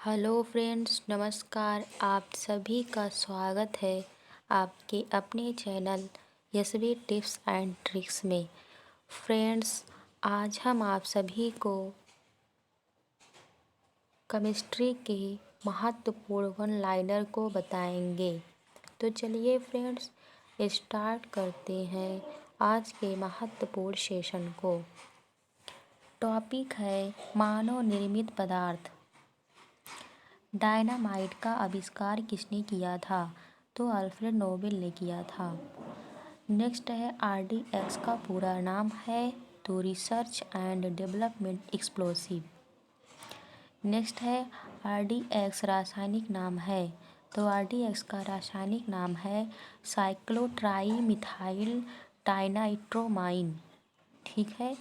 Hello friends, नमस्कार। आप सभी का स्वागत है आपके अपने channel Yashvi tips and tricks में। फ्रेंड्स, आज हम आप सभी को केमिस्ट्री के महत्वपूर्ण वन लाइनर को बताएंगे। तो चलिए फ्रेंड्स, स्टार्ट करते हैं आज के महत्वपूर्ण सेशन को। टॉपिक है मानव निर्मित पदार्थ। डायनामाइट का आविष्कार किसने किया था? तो अल्फ्रेड नोबेल ने किया था। नेक्स्ट है RDX का पूरा नाम है तो research and development explosive. Next है RDX रासायनिक नाम है तो RDX का रासायनिक नाम है साइक्लोट्राइमिथाइल डाइनाइट्रोमाइन। ठीक है।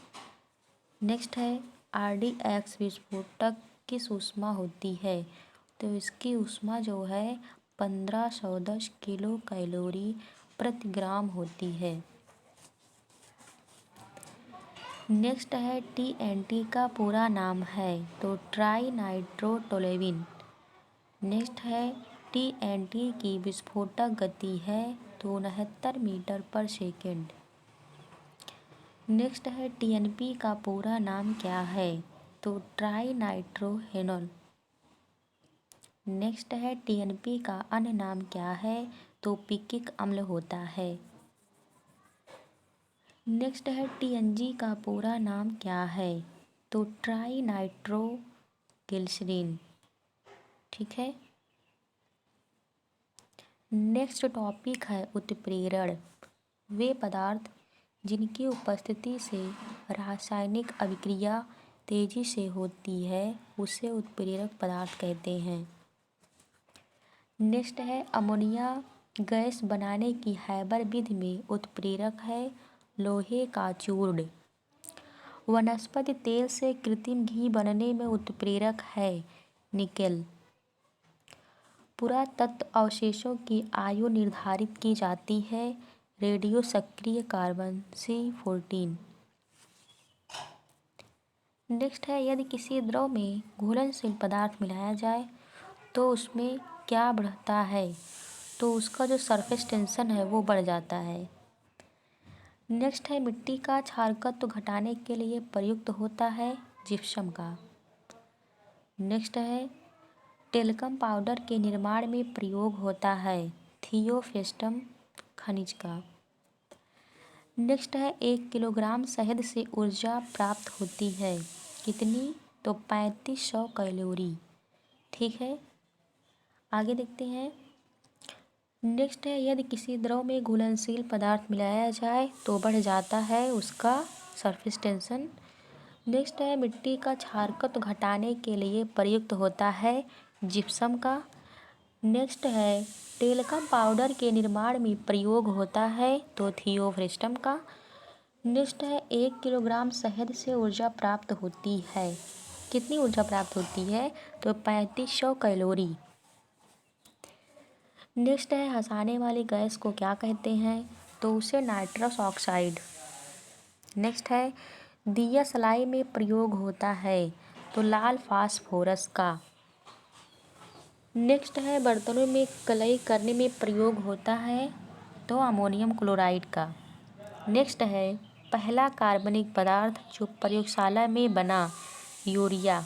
नेक्स्ट है RDX विस्फोटक किस ऊष्मा होती है? तो इसकी ऊष्मा जो है 1510 किलो कैलोरी प्रति ग्राम होती है। नेक्स्ट है TNT का पूरा नाम है तो ट्राई नाइट्रोटोलेविन। नेक्स्ट है TNT की विस्फोटक गति है तो 69 मीटर पर सेकेंड। नेक्स्ट है TNP का पूरा नाम क्या है? तो ट्राई नाइट्रोहेनॉल। नेक्स्ट है TNP का अन्य नाम क्या है? तो पिकिक अम्ल होता है। नेक्स्ट है TNG का पूरा नाम क्या है? तो ट्राई नाइट्रो ग्लिसरीन। ठीक है। नेक्स्ट टॉपिक है उत्प्रेरण। वे पदार्थ जिनकी उपस्थिति से रासायनिक अभिक्रिया तेजी से होती है उसे उत्प्रेरक पदार्थ कहते हैं। नेक्स्ट है अमोनिया गैस बनाने की हैबर विधि में उत्प्रेरक है लोहे का चूर्ण। वनस्पति तेल से कृत्रिम घी बनने में उत्प्रेरक है निकेल। पुरातत्व अवशेषों की आयु निर्धारित की जाती है रेडियो सक्रिय कार्बन C14। नेक्स्ट है यदि किसी द्रव में घुलनशील पदार्थ मिलाया जाए तो उसमें क्या बढ़ता है? तो उसका जो सरफेस टेंशन है वो बढ़ जाता है। नेक्स्ट है मिट्टी का क्षारकत्व घटाने के लिए प्रयुक्त होता है जिप्सम का। नेक्स्ट है टेल्कम पाउडर के निर्माण में प्रयोग होता है थियोफेस्टम खनिज का। नेक्स्ट है 1 किलोग्राम शहद से ऊर्जा प्राप्त होती है कितनी? तो 3500 कैलोरी। ठीक है। आगे देखते हैं। नेक्स्ट है यदि किसी द्रव में घुलनशील पदार्थ मिलाया जाए तो बढ़ जाता है उसका सरफेस टेंशन। नेक्स्ट है मिट्टी का क्षारकत्व घटाने के लिए प्रयुक्त होता है जिप्सम का। नेक्स्ट है टेल्कम पाउडर के निर्माण में प्रयोग होता है तो थियोफ्रेस्टम का। नेक्स्ट है 1 किलोग्राम शहद से ऊर्जा प्राप्त होती है कितनी ऊर्जा प्राप्त होती है? तो 3500 कैलोरी। नेक्स्ट है हंसाने वाली गैस को क्या कहते हैं? तो उसे नाइट्रस ऑक्साइड। नेक्स्ट है दिया सलाई में प्रयोग होता है तो लाल फास्फोरस का। नेक्स्ट है बर्तनों में कलई करने में प्रयोग होता है तो अमोनियम क्लोराइड का। नेक्स्ट है पहला कार्बनिक पदार्थ जो प्रयोगशाला में बना यूरिया।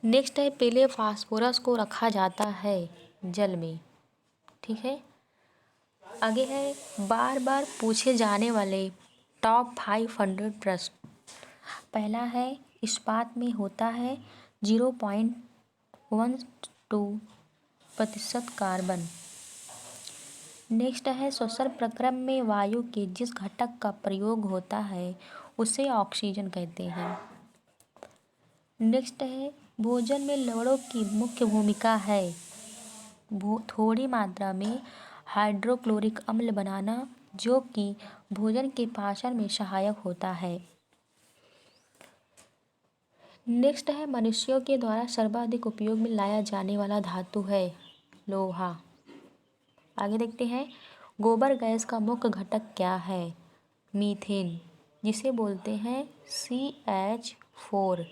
नेक्स्ट है पहले फास्फोरस को रखा जाता है जल में। ठीक है। आगे है बार बार पूछे जाने वाले टॉप 500 प्रश्न। पहला है इस्पात में होता है 0.12% कार्बन। नेक्स्ट है श्वसन प्रक्रम में वायु के जिस घटक का प्रयोग होता है उसे ऑक्सीजन कहते हैं। नेक्स्ट है भोजन में लवणों की मुख्य भूमिका है थोड़ी मात्रा में हाइड्रोक्लोरिक अम्ल बनाना जो कि भोजन के पाचन में सहायक होता है। नेक्स्ट है मनुष्यों के द्वारा सर्वाधिक उपयोग में लाया जाने वाला धातु है लोहा। आगे देखते हैं गोबर गैस का मुख्य घटक क्या है? मीथेन, जिसे बोलते हैं CH4।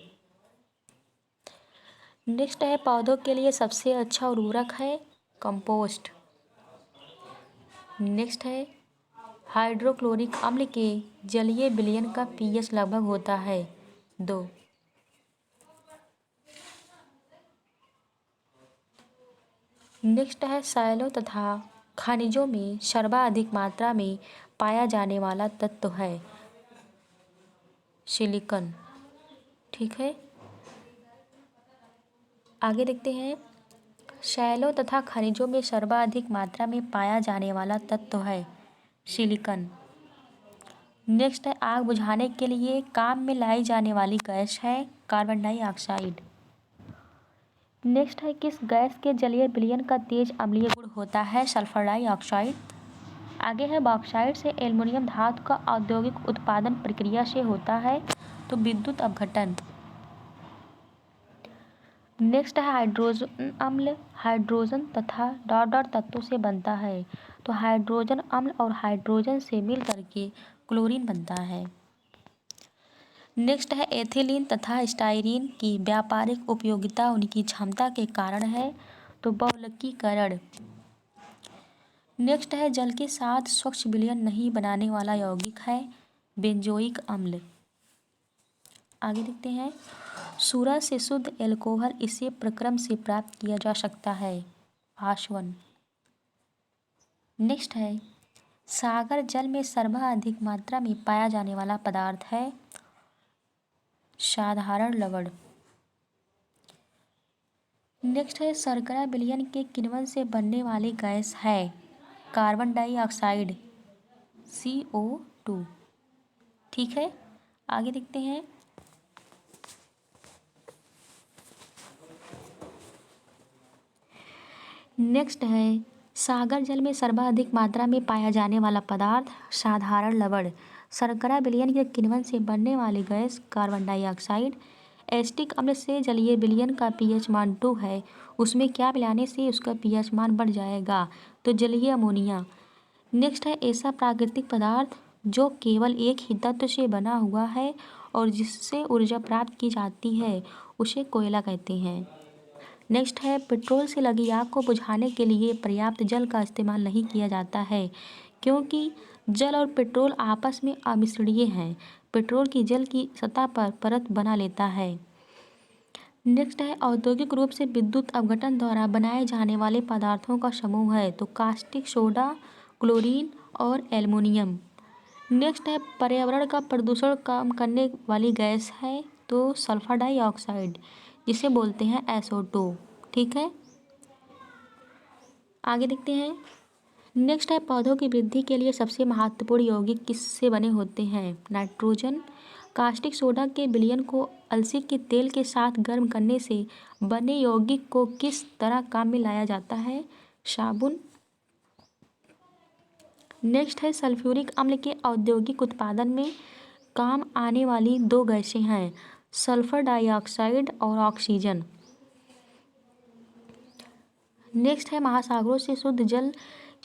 नेक्स्ट है पौधों के लिए सबसे अच्छा उर्वरक है कंपोस्ट। नेक्स्ट है हाइड्रोक्लोरिक अम्ल के जलीय विलयन का पीएच लगभग होता है 2। नेक्स्ट है सैलों तथा खनिजों में सर्वाधिक मात्रा में पाया जाने वाला तत्व है सिलिकॉन। ठीक है, आगे देखते हैं। शैलों तथा खनिजों में सर्वाधिक मात्रा में पाया जाने वाला तत्व है सिलिकॉन। नेक्स्ट है आग बुझाने के लिए काम में लाई जाने वाली गैस है कार्बन डाइऑक्साइड। नेक्स्ट है किस गैस के जलीय विलयन का तेज अम्लीय गुण होता है सल्फर डाइऑक्साइड। आगे है बॉक्साइट से एल्युमिनियम धातु का औद्योगिक उत्पादन प्रक्रिया से होता है तो विद्युत अपघटन। नेक्स्ट है हाइड्रोजन अम्ल हाइड्रोजन तथा डॉट डॉट तत्वों से बनता है तो हाइड्रोजन अम्ल और हाइड्रोजन से मिल करके क्लोरीन बनता है। नेक्स्ट है एथिलीन तथा स्टाइरीन की व्यापारिक उपयोगिता उनकी क्षमता के कारण है तो बहुलकीकरण। नेक्स्ट है जल के साथ स्वच्छ विलयन नहीं बनाने वाला यौगिक है बेंजोइक अम्ल। आगे देखते हैं। सूरज से शुद्ध एल्कोहल इसे प्रक्रम से प्राप्त किया जा सकता है आशवन। नेक्स्ट है सागर जल में सर्वाधिक मात्रा में पाया जाने वाला पदार्थ है साधारण लवण। नेक्स्ट है शर्करा विलयन के किण्वन से बनने वाली गैस है कार्बन डाइऑक्साइड CO2। ठीक है, आगे देखते हैं। नेक्स्ट है सागर जल में सर्वाधिक मात्रा में पाया जाने वाला पदार्थ साधारण लवण। शर्करा विलयन के किण्वन से बनने वाली गैस कार्बन डाइऑक्साइड। एसिटिक अम्ल से जलीय विलयन का pH मान 2 है, उसमें क्या मिलाने से उसका pH मान बढ़ जाएगा तो जलीय अमोनिया। नेक्स्ट है ऐसा प्राकृतिक पदार्थ जो केवल एक ही तत्व से बना हुआ है और जिससे ऊर्जा प्राप्त की जाती है उसे कोयला कहते हैं। नेक्स्ट है पेट्रोल से लगी आग को बुझाने के लिए पर्याप्त जल का इस्तेमाल नहीं किया जाता है क्योंकि जल और पेट्रोल आपस में अमिश्रणीय हैं। पेट्रोल की जल की सतह पर परत बना लेता है। नेक्स्ट है औद्योगिक रूप से विद्युत अपघटन द्वारा बनाए जाने वाले पदार्थों का समूह है तो कास्टिक सोडा क्लोरीन और एल्युमिनियम। नेक्स्ट है पर्यावरण का प्रदूषण कम करने वाली गैस है तो सल्फर डाइऑक्साइड जिसे बोलते हैं SO2। ठीक है, आगे देखते हैं। नेक्स्ट है पौधों की वृद्धि के लिए सबसे महत्वपूर्ण यौगिक किससे बने होते हैं नाइट्रोजन। कास्टिक सोडा के विलयन को अलसी के तेल के साथ गर्म करने से बने यौगिक को किस तरह काम में लाया जाता है साबुन। नेक्स्ट है सल्फ्यूरिक अम्ल के औद्योगिक उत्पादन में काम आने वाली 2 गैसें हैं सल्फर डाइऑक्साइड और ऑक्सीजन। नेक्स्ट है महासागरों से शुद्ध जल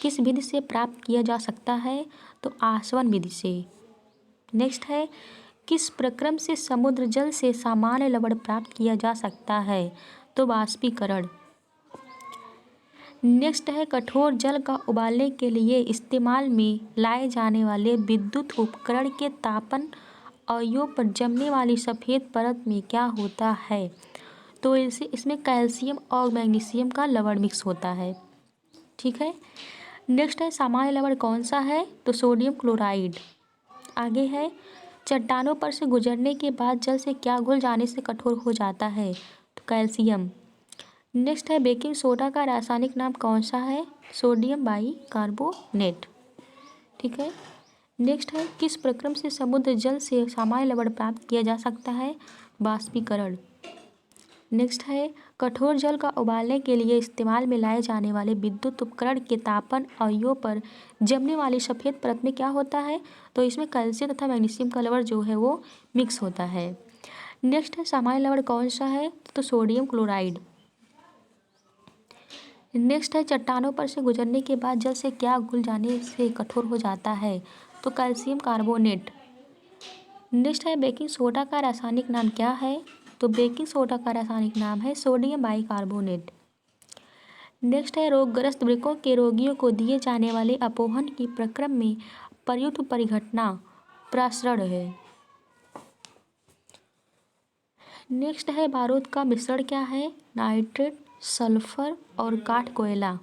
किस विधि से प्राप्त किया जा सकता है तो आसवन विधि से। नेक्स्ट है किस प्रक्रम से समुद्र जल से सामान्य लवण प्राप्त किया जा सकता है तो वाष्पीकरण। नेक्स्ट है कठोर जल का उबालने के लिए इस्तेमाल में लाए जाने वाले विद्युत उपकरण के तापन अवयव पर जमने वाली सफ़ेद परत में क्या होता है तो इसमें कैल्शियम और मैग्नीशियम का लवण मिक्स होता है। ठीक है, नेक्स्ट है सामान्य लवण कौन सा है तो सोडियम क्लोराइड। आगे है चट्टानों पर से गुजरने के बाद जल से क्या घुल जाने से कठोर हो जाता है तो कैल्शियम। नेक्स्ट है बेकिंग सोडा का रासायनिक नाम कौन सा है सोडियम बाइकार्बोनेट। ठीक है, नेक्स्ट है किस प्रक्रम से समुद्र जल से सामान्य लवण प्राप्त किया जा सकता है वाष्पीकरण। नेक्स्ट है कठोर जल का उबालने के लिए इस्तेमाल में लाए जाने वाले विद्युत उपकरण के तापन अवयव पर जमने वाली सफ़ेद परत में क्या होता है तो इसमें कैल्शियम तथा मैग्नीशियम का लवण जो है वो मिक्स होता है। नेक्स्ट है सामान्य लवण कौन सा है तो सोडियम क्लोराइड। नेक्स्ट है चट्टानों पर से गुजरने के बाद जल से क्या घुल जाने से कठोर हो जाता है तो कैल्शियम कार्बोनेट। नेक्स्ट है बेकिंग सोडा का रासायनिक नाम क्या है तो बेकिंग सोडा का रासायनिक नाम है सोडियम बाइकार्बोनेट। नेक्स्ट है रोगग्रस्त वृक्कों के रोगियों को दिए जाने वाले अपोहन की प्रक्रम में प्रयुक्त परिघटना प्रसरण है। नेक्स्ट है बारूद का मिश्रण क्या है? नाइट्रेट, सल्फर और काठ कोयला।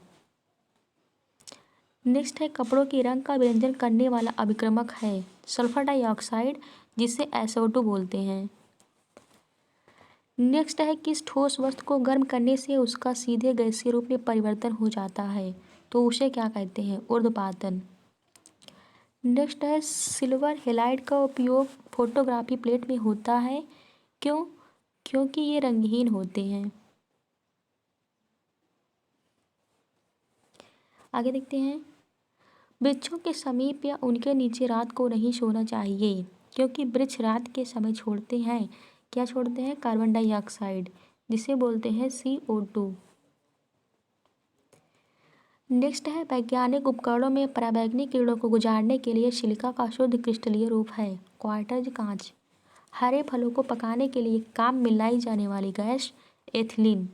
नेक्स्ट है कपड़ों के रंग का व्यंजन करने वाला अभिक्रमक है सल्फर डाइऑक्साइड, जिसे SO2 बोलते हैं। नेक्स्ट है किस ठोस वस्तु को गर्म करने से उसका सीधे गैसीय रूप में परिवर्तन हो जाता है, तो उसे क्या कहते हैं? ऊर्ध्वपातन। नेक्स्ट है सिल्वर हैलाइड का उपयोग फोटोग्राफी प्लेट में होता है, क्यों? क्योंकि ये रंगहीन होते हैं। आगे देखते हैं, वृक्षों के समीप या उनके नीचे रात को नहीं सोना चाहिए, क्योंकि वृक्ष रात के समय छोड़ते हैं, क्या छोड़ते हैं? कार्बन डाइऑक्साइड, जिसे बोलते हैं CO2। नेक्स्ट है वैज्ञानिक उपकरणों में पराबैंगनी किरणों को गुजारने के लिए सिलिका का शुद्ध क्रिस्टलीय रूप है क्वार्ट्ज कांच। हरे फलों को पकाने के लिए काम में लाई जाने वाली गैस एथिलीन।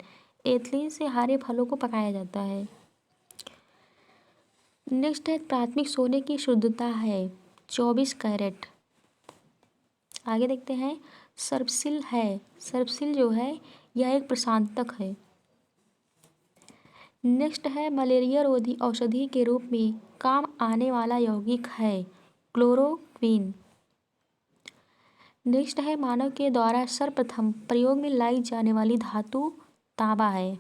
एथिलीन से हरे फलों को पकाया जाता है। नेक्स्ट है प्राथमिक सोने की शुद्धता है 24 कैरेट। आगे देखते हैं, सर्पसिल है, सर्पसिल जो है यह एक प्रशांतक है। नेक्स्ट है मलेरिया रोधी औषधि के रूप में काम आने वाला यौगिक है क्लोरोक्विन। नेक्स्ट है मानव के द्वारा सर्वप्रथम प्रयोग में लाई जाने वाली धातु तांबा है।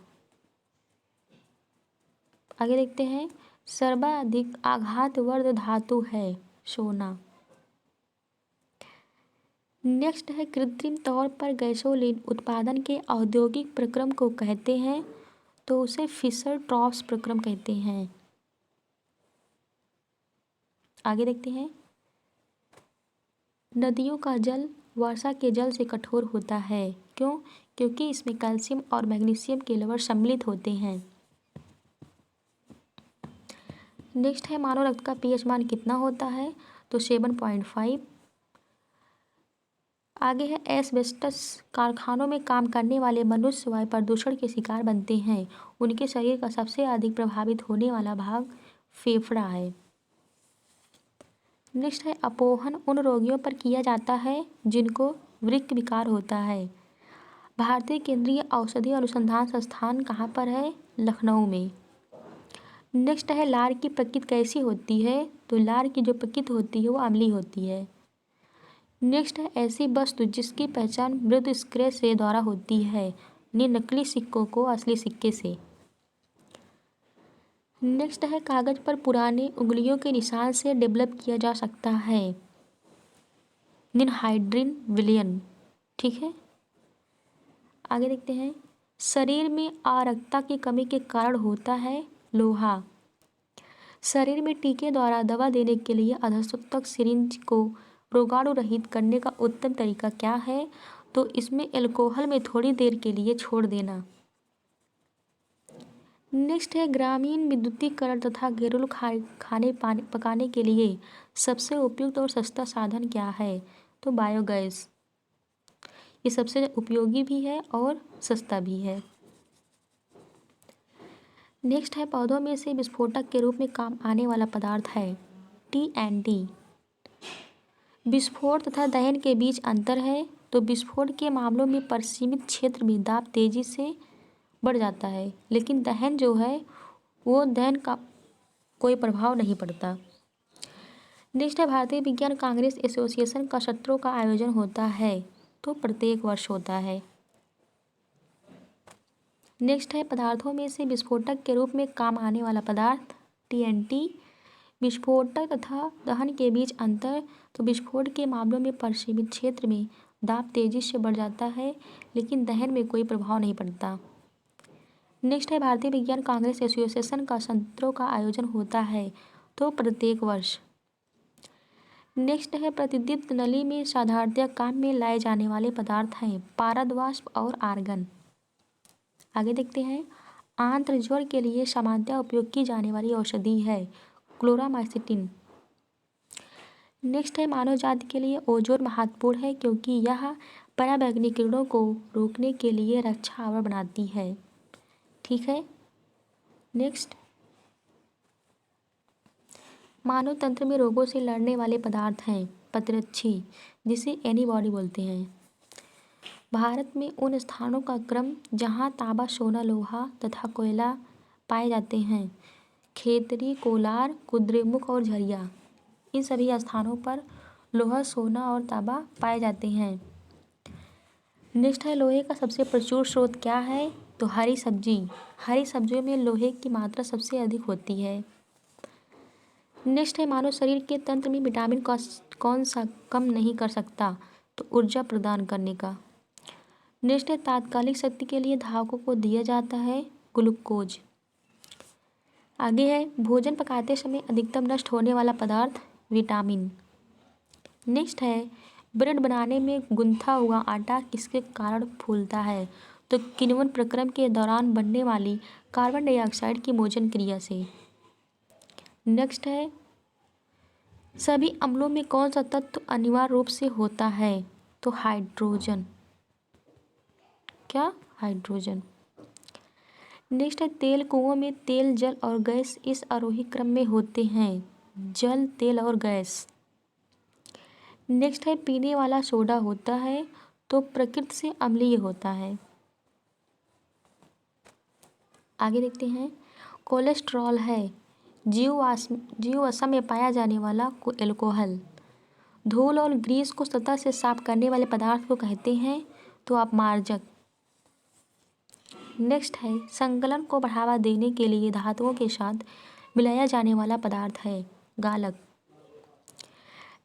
आगे देखते हैं, सर्वाधिक आघातवर्ध धातु है सोना। नेक्स्ट है कृत्रिम तौर पर गैसोलीन उत्पादन के औद्योगिक प्रक्रम को कहते हैं, तो उसे फिशर ट्रॉप्स प्रक्रम कहते हैं। आगे देखते हैं, नदियों का जल वर्षा के जल से कठोर होता है, क्यों? क्योंकि इसमें कैल्शियम और मैग्नीशियम के लवण सम्मिलित होते हैं। नेक्स्ट है मानव रक्त का pH मान कितना होता है, तो 7.5। आगे है एस्बेस्टस कारखानों में काम करने वाले मनुष्य वायु प्रदूषण के शिकार बनते हैं, उनके शरीर का सबसे अधिक प्रभावित होने वाला भाग फेफड़ा है। नेक्स्ट है अपोहन उन रोगियों पर किया जाता है जिनको वृक्क विकार होता है। भारतीय केंद्रीय औषधि अनुसंधान संस्थान कहाँ पर है? लखनऊ में। नेक्स्ट है लार की प्रकृति कैसी होती है, तो लार की जो प्रकृति होती है वो अम्लीय होती है। नेक्स्ट है ऐसी वस्तु जिसकी पहचान मृद स्क्रैच से द्वारा होती है, नकली सिक्कों को असली सिक्के से। नेक्स्ट है कागज पर पुराने उंगलियों के निशान से डेवलप किया जा सकता है निनहाइड्रिन विलयन, ठीक है। आगे देखते हैं, शरीर में आरक्तता की कमी के कारण होता है लोहा। शरीर में टीके द्वारा दवा देने के लिए अधस्तक सिरिंज को रोगाणु रहित करने का उत्तम तरीका क्या है, तो इसमें अल्कोहल में थोड़ी देर के लिए छोड़ देना। नेक्स्ट है ग्रामीण विद्युतीकरण तथा घरेलू खाने पकाने के लिए सबसे उपयुक्त और सस्ता साधन क्या है, तो बायोगैस। ये सबसे उपयोगी भी है और सस्ता भी है। नेक्स्ट है पौधों में से विस्फोटक के रूप में काम आने वाला पदार्थ है TNT। विस्फोट तथा दहन के बीच अंतर है, तो विस्फोट के मामलों में परिसीमित क्षेत्र में दाब तेजी से बढ़ जाता है, लेकिन दहन जो है वो दहन का कोई प्रभाव नहीं पड़ता। नेक्स्ट है भारतीय विज्ञान कांग्रेस एसोसिएशन का सत्रों का आयोजन होता है, तो प्रत्येक वर्ष होता है। नेक्स्ट है पदार्थों में से विस्फोटक के रूप में काम आने वाला पदार्थ TNT। विस्फोटक तथा दहन के बीच अंतर, तो विस्फोट के मामलों में परिसीमित क्षेत्र में दाब तेजी से बढ़ जाता है, लेकिन दहन में कोई प्रभाव नहीं पड़ता। नेक्स्ट है भारतीय विज्ञान कांग्रेस एसोसिएशन का सत्रों का आयोजन होता है, तो प्रत्येक वर्ष। नेक्स्ट है प्रतिदीप्त नली में साधारणतया काम में लाए जाने वाले पदार्थ हैं पारद वाष्प और आर्गन। आगे देखते हैं, आंत्र ज्वर के लिए सामान्यतया उपयोग की जाने वाली औषधि है क्लोरामाइसिटिन। नेक्स्ट है मानव जाति के लिए ओजोन महत्वपूर्ण है, क्योंकि यह पराबैंगनी किरणों को रोकने के लिए रक्षा आवरण बनाती है। ठीक है, नेक्स्ट, मानव तंत्र में रोगों से लड़ने वाले पदार्थ हैं प्रतिरक्षी, जिसे एंटीबॉडी बोलते हैं। भारत में उन स्थानों का क्रम जहाँ तांबा, सोना, लोहा तथा कोयला पाए जाते हैं, खेतरी, कोलार, कुद्रेमुख और झरिया, इन सभी स्थानों पर लोहा, सोना और तांबा पाए जाते हैं। नेक्स्ट है, लोहे का सबसे प्रचुर स्रोत क्या है? तो हरी सब्जी। हरी सब्जियों में लोहे की मात्रा सबसे अधिक होती है। नेक्स्ट है, मानव शरीर के तंत्र में विटामिन कौन सा कम नहीं कर सकता? तो ऊर्जा प्रदान करने का। नेक्स्ट है, तात्कालिक शक्ति के लिए धावकों को दिया जाता है ग्लूकोज। आगे है, भोजन पकाते समय अधिकतम नष्ट होने वाला पदार्थ विटामिन। नेक्स्ट है, ब्रेड बनाने में गुंथा हुआ आटा किसके कारण फूलता है? तो किण्वन प्रक्रम के दौरान बनने वाली कार्बन डाइऑक्साइड की मोचन क्रिया से। नेक्स्ट है, सभी अम्लों में कौन सा तत्व अनिवार्य रूप से होता है? तो हाइड्रोजन। क्या? हाइड्रोजन। नेक्स्ट है, तेल कुओं में तेल, जल और गैस इस आरोही क्रम में होते हैं, जल, तेल और गैस। नेक्स्ट है, पीने वाला सोडा होता है तो प्रकृति से अम्लीय होता है। आगे देखते हैं, कोलेस्ट्रॉल है जीवाश्म में पाया जाने वाला एल्कोहल। धूल और ग्रीस को सतह से साफ करने वाले पदार्थ को कहते हैं तो अपमार्जक। नेक्स्ट है, संकलन को बढ़ावा देने के लिए धातुओं के साथ मिलाया जाने वाला पदार्थ है गालक।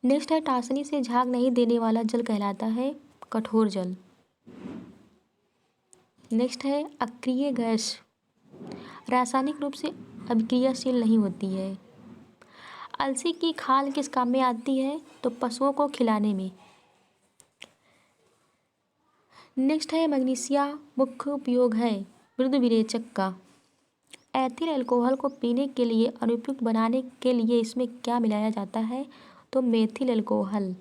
नेक्स्ट है, टासनी से झाग नहीं देने वाला जल कहलाता है कठोर जल। नेक्स्ट है, अक्रिय गैस रासायनिक रूप से अभिक्रियाशील नहीं होती है। अलसी की खाल किस काम में आती है? तो पशुओं को खिलाने में। नेक्स्ट है, मैग्नीशिया मुख्य उपयोग है मृदु विरेचक का। एथिल अल्कोहल को पीने के लिए अनुपयुक्त बनाने के लिए इसमें क्या मिलाया जाता है? तो मेथिल अल्कोहल।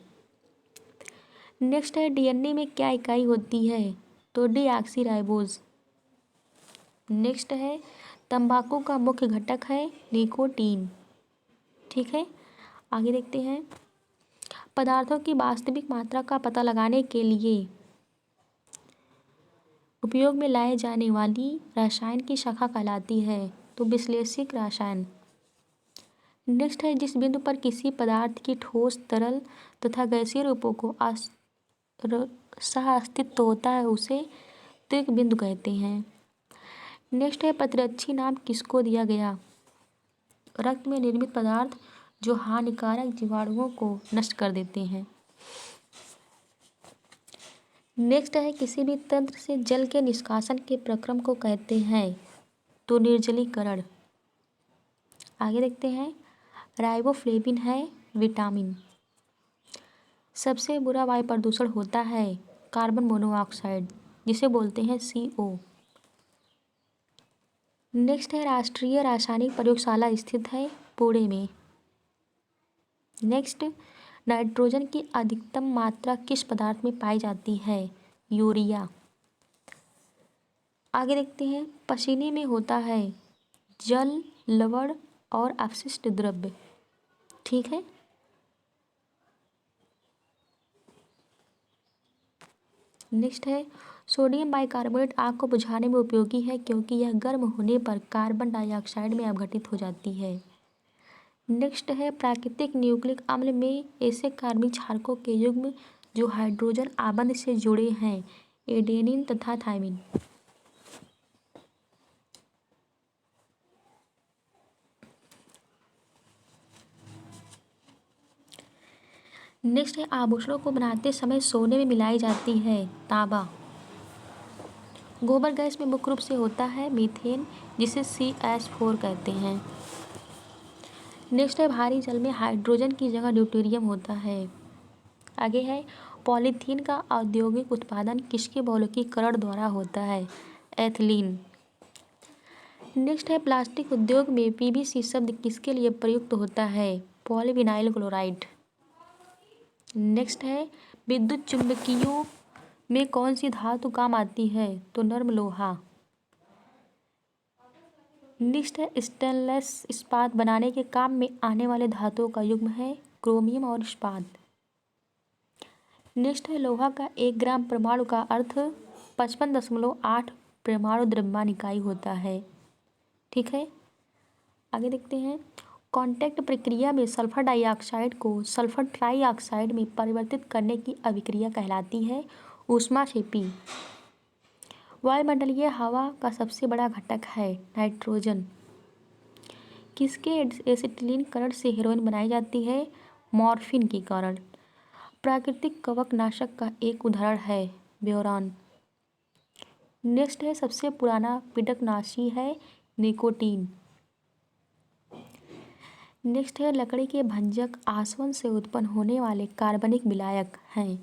नेक्स्ट है, डीएनए में क्या इकाई होती है? तो डीऑक्सीराइबोज। नेक्स्ट है, तंबाकू का मुख्य घटक है निकोटीन। ठीक है, आगे देखते हैं, पदार्थों की वास्तविक मात्रा का पता लगाने के लिए उपयोग में लाए जाने वाली रसायन की शाखा कहलाती है तो विश्लेषिक रसायन। नेक्स्ट है, जिस बिंदु पर किसी पदार्थ की ठोस, तरल तथा गैसीय रूपों को सह अस्तित्व होता है उसे त्रिक बिंदु कहते हैं। नेक्स्ट है, प्रतिरक्षी नाम किसको दिया गया? रक्त में निर्मित पदार्थ जो हानिकारक जीवाणुओं को नष्ट कर देते हैं। नेक्स्ट है, किसी भी तंत्र से जल के निष्कासन के प्रक्रम को कहते हैं तो निर्जलीकरण। आगे देखते हैं, राइबोफ्लेविन है विटामिन। सबसे बुरा वायु प्रदूषण होता है कार्बन मोनोऑक्साइड, जिसे बोलते हैं CO। नेक्स्ट है, राष्ट्रीय रासायनिक प्रयोगशाला स्थित है पुणे में। नेक्स्ट, नाइट्रोजन की अधिकतम मात्रा किस पदार्थ में पाई जाती है? यूरिया। आगे देखते हैं, पसीने में होता है जल, लवण और अपशिष्ट द्रव्य। ठीक है, नेक्स्ट है, सोडियम बाइकार्बोनेट आग को बुझाने में उपयोगी है क्योंकि यह गर्म होने पर कार्बन डाइऑक्साइड में अपघटित हो जाती है। नेक्स्ट है, प्राकृतिक न्यूक्लिक अम्ल में ऐसे कार्बनिक क्षारकों के युग्म जो हाइड्रोजन आबंध से जुड़े हैं एडेनिन तथा थायमिन। नेक्स्ट है, आभूषणों को बनाते समय सोने में मिलाई जाती है तांबा। गोबर गैस में मुख्य रूप से होता है मीथेन, जिसे CH4 कहते हैं। नेक्स्ट है, भारी जल में हाइड्रोजन की जगह ड्यूटेरियम होता है। आगे है, पॉलीथीन का औद्योगिक उत्पादन किसके बहुलकीकरण द्वारा होता है? एथिलीन। नेक्स्ट है, प्लास्टिक उद्योग में PVC शब्द किसके लिए प्रयुक्त होता है? Polyvinyl chloride. नेक्स्ट है, विद्युत चुम्बकीय में कौन सी धातु काम आती है? तो नर्म लोहा। नेक्स्ट है स्टेनलेस इस्पात बनाने के काम में आने वाले धातुओं का युग्म है क्रोमियम और इस्पात। नेक्स्ट है लोहा का 1 ग्राम परमाणु का अर्थ 55.8 परमाणु द्रव्यमान इकाई होता है। ठीक है, आगे देखते हैं। कॉन्टैक्ट प्रक्रिया में सल्फर डाइऑक्साइड को सल्फर ट्राइऑक्साइड में परिवर्तित करने की अभिक्रिया कहलाती है ऊष्माक्षेपी। वायुमंडलीय हवा का सबसे बड़ा घटक है नाइट्रोजन। किसके एसिटिलीन कारण से हेरोइन बनाई जाती है? मॉर्फिन के कारण। प्राकृतिक कवकनाशक का एक उदाहरण है बोरान। नेक्स्ट है सबसे पुराना पीडकनाशी है निकोटीन। नेक्स्ट है लकड़ी के भंजक आसवन से उत्पन्न होने वाले कार्बनिक विलायक हैं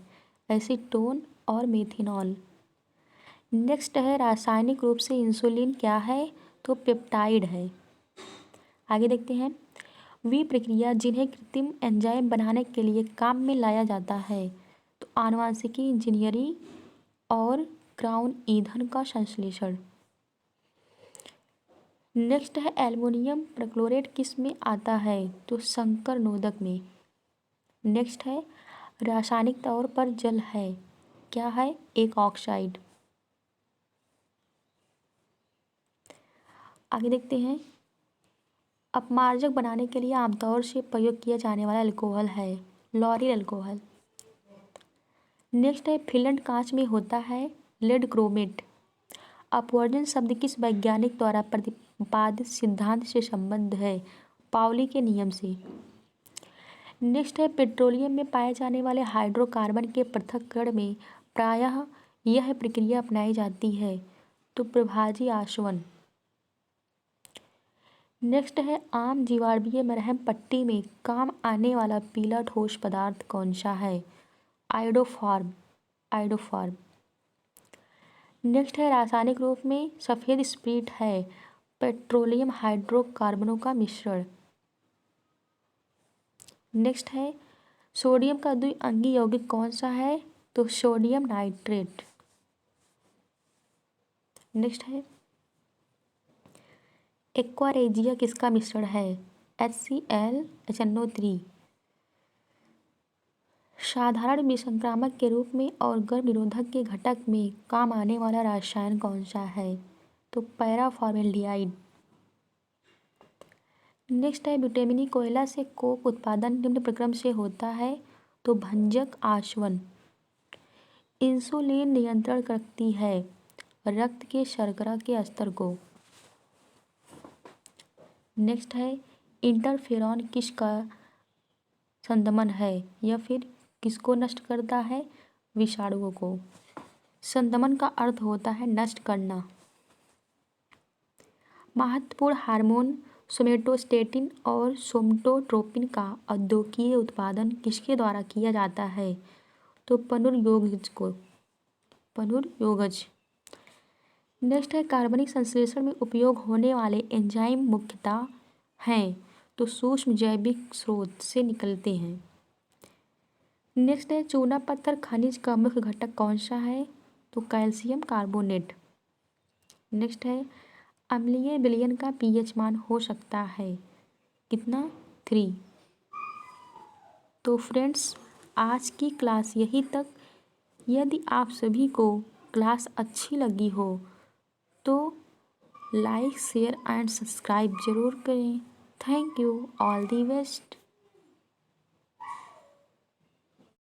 एसीटोन और मेथेनॉल। नेक्स्ट है रासायनिक रूप से इंसुलिन क्या है? तो पेप्टाइड है। आगे देखते हैं। वे प्रक्रिया जिन्हें कृत्रिम एंजाइम बनाने के लिए काम में लाया जाता है तो आनुवांशिकी इंजीनियरिंग और क्राउन ईंधन का संश्लेषण। नेक्स्ट है एल्युमिनियम परक्लोरेट किस में आता है? तो संकर नोदक में। नेक्स्ट है रासायनिक तौर पर जल है क्या है? एक ऑक्साइड। आगे देखते हैं। अपमार्जक बनाने के लिए आमतौर से प्रयोग किया जाने वाला अल्कोहल है लॉरिल अल्कोहल। नेक्स्ट है फिलेंट कांच में होता है लेड क्रोमेट। अपवर्जन शब्द किस वैज्ञानिक द्वारा प्रतिपादित सिद्धांत से संबद्ध है? पाउली के नियम से। नेक्स्ट है पेट्रोलियम में पाए जाने वाले हाइड्रोकार्बन के पृथक्करण में प्रायः यह प्रक्रिया अपनाई जाती है तो प्रभाजी आसवन। नेक्स्ट है आम जीवाणुवीय मरहम पट्टी में काम आने वाला पीला ठोस पदार्थ कौन सा है? आयोडोफॉर्म। नेक्स्ट है रासायनिक रूप में सफ़ेद स्प्रिट है पेट्रोलियम हाइड्रोकार्बनों का मिश्रण। नेक्स्ट है सोडियम का द्विअंगी यौगिक कौन सा है? तो सोडियम नाइट्रेट। नेक्स्ट है एक्वारेजिया किसका मिश्रण है? HCl साधारण विसंक्रामक के रूप में और गर्भ निरोधक के घटक में काम आने वाला रसायन कौन सा है? तो पैराफॉर्मेल्डिहाइड। नेक्स्ट है विटामिनी कोयला से कोक उत्पादन निम्न प्रक्रम से होता है तो भंजक आसवन। इंसुलिन नियंत्रण करती है रक्त के शर्करा के स्तर को। नेक्स्ट है इंटरफेरॉन किसका संदमन है या फिर किसको नष्ट करता है? विषाणुओं को। संदमन का अर्थ होता है नष्ट करना। महत्वपूर्ण हार्मोन सोमेटोस्टेटिन और सोमटोट्रोपिन का औद्योगिक उत्पादन किसके द्वारा किया जाता है? तो पनुर्योगज। नेक्स्ट है कार्बनिक संश्लेषण में उपयोग होने वाले एंजाइम मुख्यतः हैं तो सूक्ष्म जैविक स्रोत से निकलते हैं। नेक्स्ट है चूना पत्थर खनिज का मुख्य घटक कौन सा है? तो कैल्शियम कार्बोनेट। नेक्स्ट है अम्लीय विलयन का pH मान हो सकता है कितना? 3। तो फ्रेंड्स आज की क्लास यहीं तक। यदि आप सभी को क्लास अच्छी लगी हो तो लाइक शेयर एंड सब्सक्राइब ज़रूर करें। Thank you. All the best.